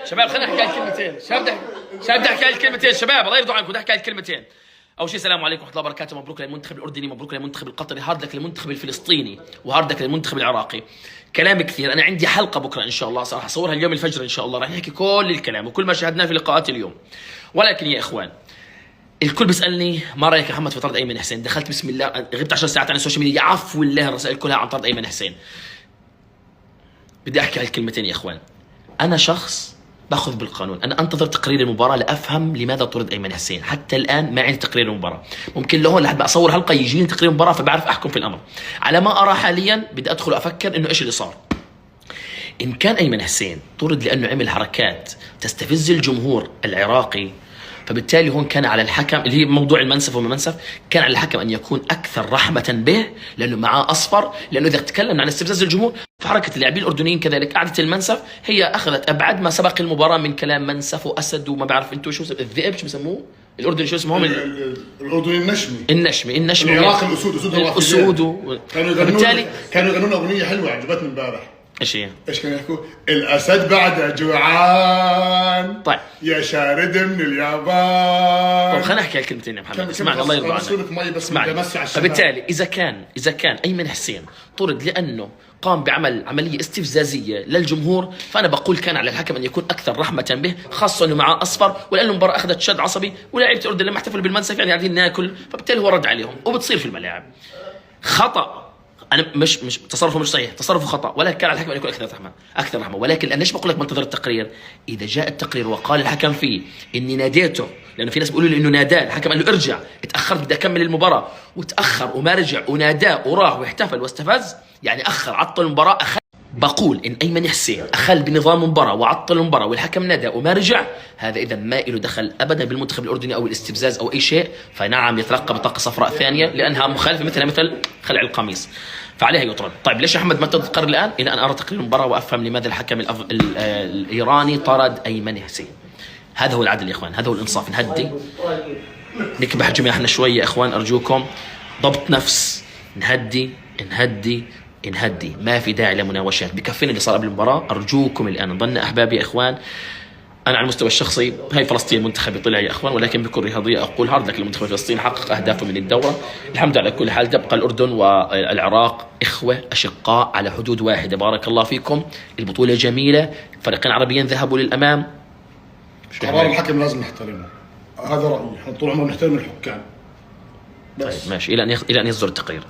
شباب خلينا نحكي الكلمتين. شباب بدي احكي الكلمتين. شباب الله يرضى عنكم بدي احكي الكلمتين. اول شيء السلام عليكم ورحمه الله وبركاته. مبروك للمنتخب الاردني، مبروك للمنتخب القطري، هارد لك للمنتخب الفلسطيني، وهارد لك للمنتخب العراقي. كلام كثير. انا عندي حلقه بكره ان شاء الله راح اصورها اليوم الفجر ان شاء الله، راح نحكي كل الكلام وكل ما شاهدناه في لقاءات اليوم. ولكن يا اخوان، الكل بيسالني ما رايك يا محمد في طرد ايمن حسين؟ دخلت بسم الله غبت 10 ساعات عن السوشيال ميديا، عفو الله الرسائل كلها عن طرد ايمن حسين. بدي احكي هالكلمتين يا اخوان. انا شخص باخذ بالقانون، انا انتظر تقرير المباراه لافهم لماذا طرد ايمن حسين. حتى الان ما عندي تقرير المباراه، ممكن لهون لحد ما اصور حلقه يجيني تقرير المباراه فبعرف احكم في الامر. على ما ارى حاليا بدي ادخل افكر انه ايش اللي صار. ان كان ايمن حسين طرد لانه عمل حركات تستفز الجمهور العراقي، فبالتالي هون كان على الحكم اللي هي موضوع المنسف وما منسف، كان على الحكم ان يكون اكثر رحمه به لانه معاه اصفر. لانه اذا تكلمنا عن استفزاز الجمهور فحركه اللاعبين الاردنيين كذلك قعده المنسف هي اخذت ابعد ما سبق المباراه من كلام منسف واسد وما بعرف انتم شو الذئب شو بسموه الاردني شو اسمهم الاردني النشمي العراقي الاسود فبالتالي كانوا يغنون اغنيه حلوه عجبتني امبارح. ايش هي؟ ايش كانوا يحكوا؟ الاسد بعد جوعان طيب يا شارد من اليابان. طيب خلينا نحكي هالكلمتين يا محمد، اسمعني الله يرضى عنك. اسمعني. فبالتالي اذا كان ايمن حسين طرد لانه قام بعمل عمليه استفزازيه للجمهور، فانا بقول كان على الحكم ان يكون اكثر رحمه به، خاصه انه معاه اصفر ولانه المباراه اخذت شد عصبي ولاعيبه الاردن لما احتفلوا بالمنسف يعني قاعدين ناكل، فبالتالي هو رد عليهم وبتصير في الملاعب خطا. انا مش تصرفه مش صحيح، تصرفه خطا، ولكن كان على الحكم ان يكون اكثر رحمه. ولكن انا ليش بقول لك منتظر التقرير؟ اذا جاء التقرير وقال الحكم فيه اني ناديته، لانه في ناس بيقولوا لي انه ناداه، الحكم قال له ارجع، اتاخرت بدي اكمل المباراه، وتاخر وما رجع وناداه وراح واحتفل واستفز، يعني اخر عطل المباراه. بقول ان ايمن حسين اخل بنظام المباراه وعطل المباراه والحكم نادى وما رجع، هذا اذا ما له دخل ابدا بالمنتخب الاردني او الاستفزاز او اي شيء، فنعم يتلقى بطاقه صفراء ثانيه لانها مخالفه مثل خلع القميص، فعليها يطرد. طيب ليش يا احمد ما تقرر الان؟ الى ان ارى تقرير المباراه وافهم لماذا الحكم الايراني طرد ايمن حسين. هذا هو العدل يا اخوان، هذا هو الانصاف. نهدي نكبح جميعنا شويه يا اخوان ارجوكم، ضبط نفس، نهدي، ما في داعي لمناوشات. بكفينا اللي صار قبل المباراه، ارجوكم الان نضلنا احباب يا اخوان. انا على المستوى الشخصي هاي فلسطين منتخبي طلع يا اخوان، ولكن بكل رياضيه اقول هارد لك المنتخب الفلسطيني حقق اهدافه من الدوره الحمد لله. على كل حال تبقى الاردن والعراق اخوه اشقاء على حدود واحده. بارك الله فيكم، البطوله جميله، فريقين عربيين ذهبوا للامام. قرار الحكم لازم نحترمه، هذا رايي. احنا طول عمرنا نحترم الحكام. طيب ماشي، الى ان يصدر التقرير.